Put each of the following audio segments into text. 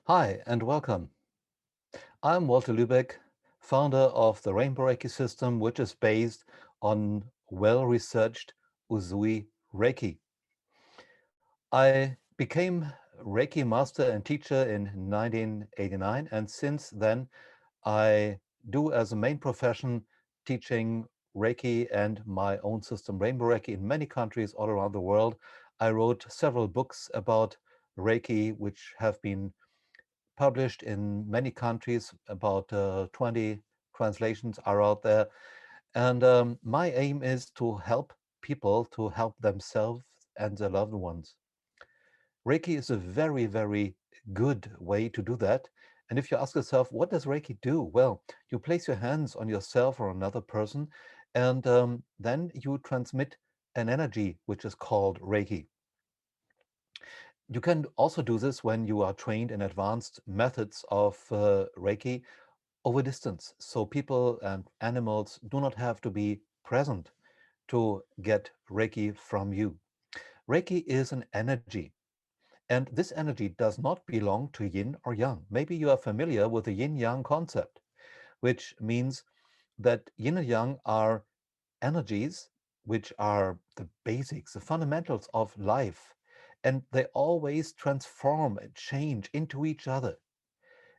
Hi and welcome. I'm Walter Lübeck, founder of the Rainbow Reiki system, which is based on well-researched Usui Reiki. I became Reiki master and teacher in 1989, and since then I do as a main profession teaching Reiki and my own system, Rainbow Reiki, in many countries all around the world. I wrote several books about Reiki, which have been published in many countries. About 20 translations are out there. And my aim is to help people to help themselves and their loved ones. Reiki is a very, very good way to do that. And if you ask yourself, what does Reiki do? Well, you place your hands on yourself or another person, and then you transmit an energy which is called Reiki. You can also do this when you are trained in advanced methods of Reiki over distance. So people and animals do not have to be present to get Reiki from you. Reiki is an energy, and this energy does not belong to yin or yang. Maybe you are familiar with the yin-yang concept, which means that yin and yang are energies which are the basics, the fundamentals of life, and they always transform and change into each other.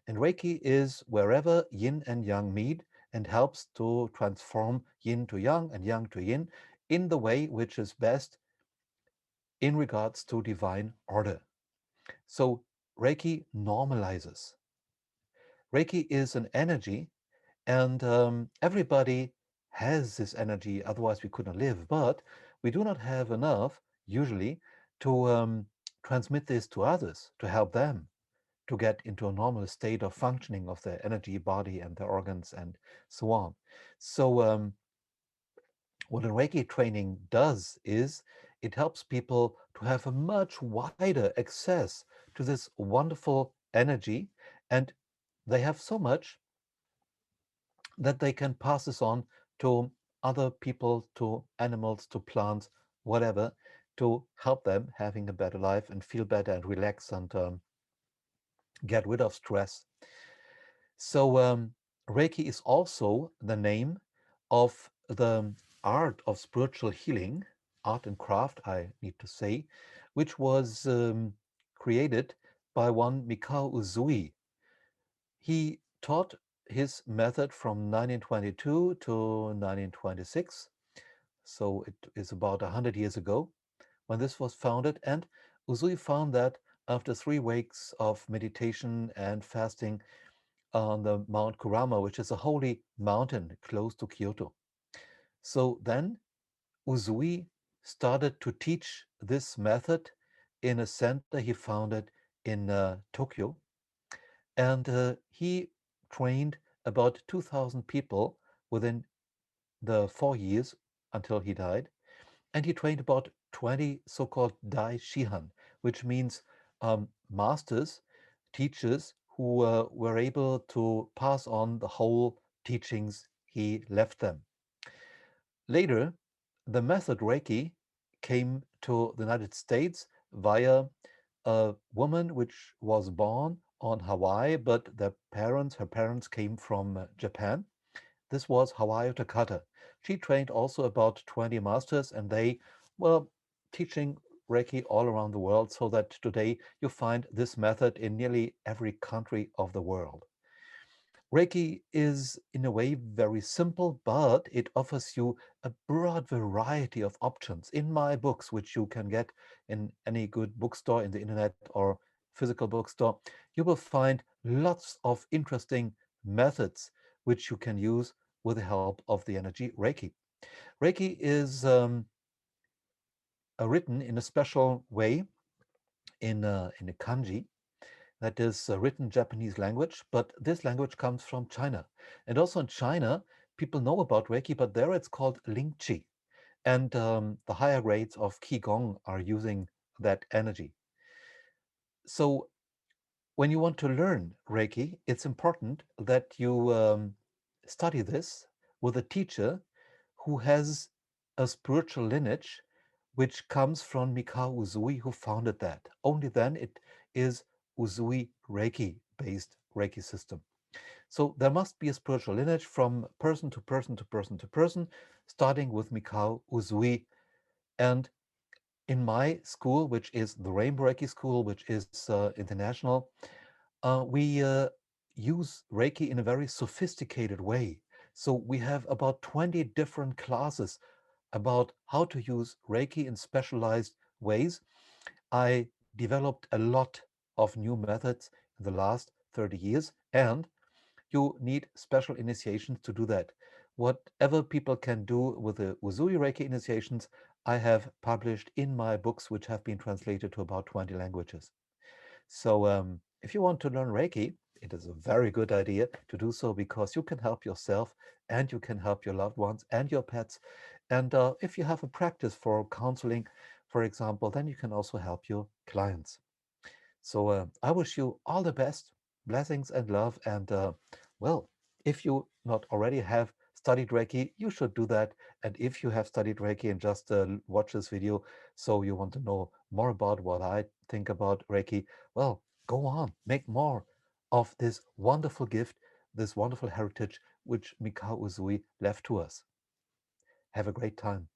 And Reiki is wherever yin and yang meet and helps to transform yin to yang and yang to yin in the way which is best in regards to divine order. So Reiki normalizes. Reiki is an energy, and everybody has this energy, otherwise we couldn't live. But we do not have enough, usually, to transmit this to others, to help them to get into a normal state of functioning of their energy, body, and their organs, and so on. So what a Reiki training does is it helps people to have a much wider access to this wonderful energy, and they have so much that they can pass this on to other people, to animals, to plants, whatever, to help them having a better life and feel better and relax and get rid of stress. So Reiki is also the name of the art of spiritual healing, art and craft, I need to say, which was created by one Mikao Uzui. He taught his method from 1922 to 1926. So it is about 100 years ago when this was founded. And Uzui found that after 3 weeks of meditation and fasting on the Mount Kurama, which is a holy mountain close to Kyoto. So then Uzui started to teach this method in a center he founded in Tokyo. And he trained about 2,000 people within the 4 years until he died. And he trained about 20 so-called Dai Shihan, which means masters, teachers who were able to pass on the whole teachings he left them. Later, the method Reiki came to the United States via a woman which was born on Hawaii, but her parents came from Japan. This was Hawayo Takata. She trained also about 20 masters, and they were teaching Reiki all around the world, so that today you find this method in nearly every country of the world. Reiki is, in a way, very simple, but it offers you a broad variety of options. In my books, which you can get in any good bookstore in the internet or physical bookstore, you will find lots of interesting methods which you can use with the help of the energy Reiki. Reiki is written in a special way in a kanji, that is written Japanese language, but this language comes from China. And also in China, people know about Reiki, but there it's called Ling Chi. And the higher grades of Qigong are using that energy. So when you want to learn Reiki, it's important that you study this with a teacher who has a spiritual lineage which comes from Mikao Uzui, who founded that. Only then it is Usui Reiki based Reiki system. So there must be a spiritual lineage from person to person to person to person, starting with Mikao Usui. And in my school, which is the Rainbow Reiki School, which is international, we use Reiki in a very sophisticated way. So we have about 20 different classes about how to use Reiki in specialized ways. I developed a lot of new methods in the last 30 years, and you need special initiations to do that. Whatever people can do with the Usui Reiki initiations, I have published in my books, which have been translated to about 20 languages. So if you want to learn Reiki, it is a very good idea to do so because you can help yourself and you can help your loved ones and your pets. And if you have a practice for counseling, for example, then you can also help your clients. So I wish you all the best, blessings and love. And well, if you not already have studied Reiki, you should do that. And if you have studied Reiki and just watch this video, so you want to know more about what I think about Reiki, well, go on, make more of this wonderful gift, this wonderful heritage which Mikao Uzui left to us. Have a great time.